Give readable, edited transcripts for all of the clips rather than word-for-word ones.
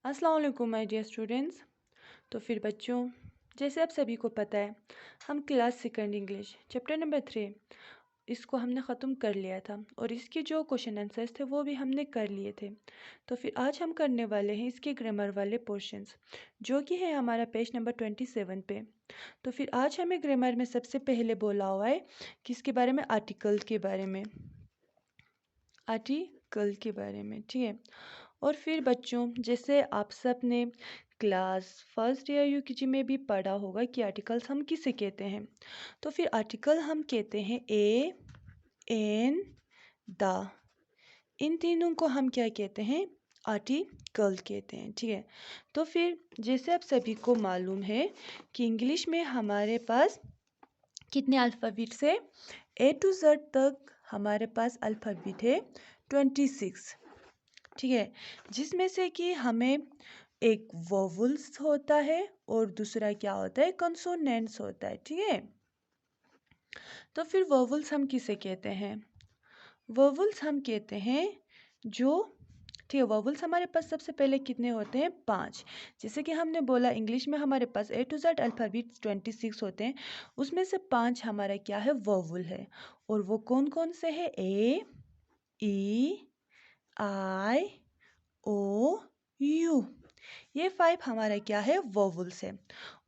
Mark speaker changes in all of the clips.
Speaker 1: अस्सलाम वालेकुम my dear students. तो फिर बच्चों, जैसे आप सभी को पता है, हम class second English chapter number 3 इसको हमने ख़त्म कर लिया था और इसके जो क्वेश्चन आंसर्स थे वो भी हमने कर लिए थे। तो फिर आज हम करने वाले हैं इसके ग्रामर वाले पोर्शंस, जो कि है हमारा पेज नंबर 27 पे। तो फिर आज हमें ग्रामर में सबसे पहले बोला हुआ है किसके बारे में, आर्टिकल के बारे में, आर्टिकल के बारे में, ठीक है। और फिर बच्चों, जैसे आप सब ने क्लास फर्स्ट या यूकेजी में भी पढ़ा होगा कि आर्टिकल्स हम किसे कहते हैं। तो फिर आर्टिकल हम कहते हैं ए, एन, द। इन तीनों को हम क्या कहते हैं, आर्टिकल कहते हैं, ठीक है। तो फिर जैसे आप सभी को मालूम है कि इंग्लिश में हमारे पास कितने अल्फ़ाबेट्स है, ए टू जेड तक हमारे पास अल्फ़ाबेट है 26, ठीक है। जिसमें से कि हमें एक वोवल्स होता है और दूसरा क्या होता है, कंसोनेंट्स होता है, ठीक है। तो फिर वोवल्स हम किसे कहते हैं, वोवल्स हम कहते हैं जो, ठीक है। वोवल्स हमारे पास सबसे पहले कितने होते हैं, 5। जैसे कि हमने बोला इंग्लिश में हमारे पास ए टू जेड अल्फ़ाबेट्स 26 होते हैं, उसमें से 5 हमारा क्या है, वोवल है। और वो कौन कौन से है, ए, ई, आई, ओ, यू। ये 5 हमारा क्या है, वोवल्स है।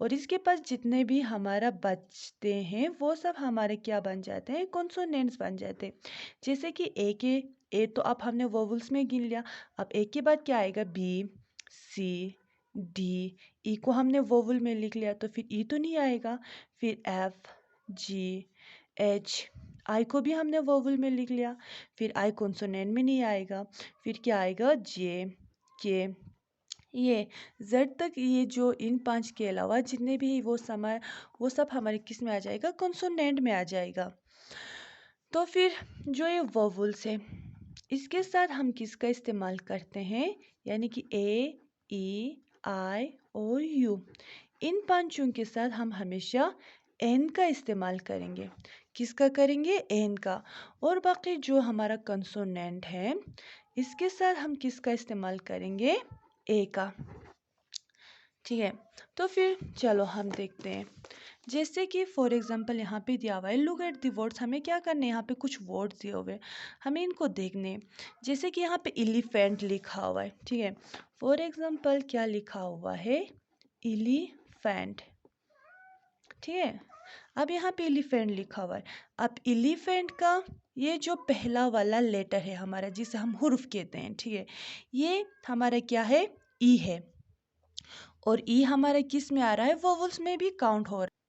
Speaker 1: और इसके पास जितने भी हमारा बचते हैं वो सब हमारे क्या बन जाते हैं, कॉन्सोनेंट्स बन जाते हैं। जैसे कि ए तो अब हमने वोवल्स में गिन लिया। अब ए के बाद क्या आएगा, बी, सी, डी। ई को हमने वोवल में लिख लिया तो फिर ई तो नहीं आएगा। फिर एफ, जी, एच। आई को भी हमने वोवल में लिख लिया, फिर आई कॉन्सोनेंट में नहीं आएगा। फिर क्या आएगा, जे, के, ये जेड तक। ये जो इन 5 के अलावा जितने भी वो सब हमारे किस में आ जाएगा, कॉन्सोनेंट में आ जाएगा। तो फिर जो ये वोवल्स है इसके साथ हम किसका इस्तेमाल करते हैं, यानी कि ए, ई, आई और यू। इन पांचों के साथ हम हमेशा एन का इस्तेमाल करेंगे। किसका करेंगे, एन का। और बाकी जो हमारा कंसोनेंट है इसके साथ हम किसका इस्तेमाल करेंगे, ए का, ठीक है। तो फिर चलो हम देखते हैं। जैसे कि फॉर एग्जांपल यहाँ पे दिया हुआ है, लुक एट द वर्ड्स। हमें क्या करने, यहाँ पे कुछ वर्ड्स दिए हुए हैं, हमें इनको देखने हैं। जैसे कि यहाँ पे एलिफेंट लिखा हुआ है, ठीक है। फॉर एग्जांपल क्या लिखा हुआ है, एलिफेंट, ठीक है। अब यहाँ पे एलिफेंट लिखा हुआ है। अब एलिफेंट का ये जो पहला वाला लेटर है हमारा, जिसे हम हुर्फ कहते हैं, ठीक है, ये हमारा क्या है, ई है। और ई हमारा किस में आ रहा है, वोवल्स में भी काउंट हो रहा है।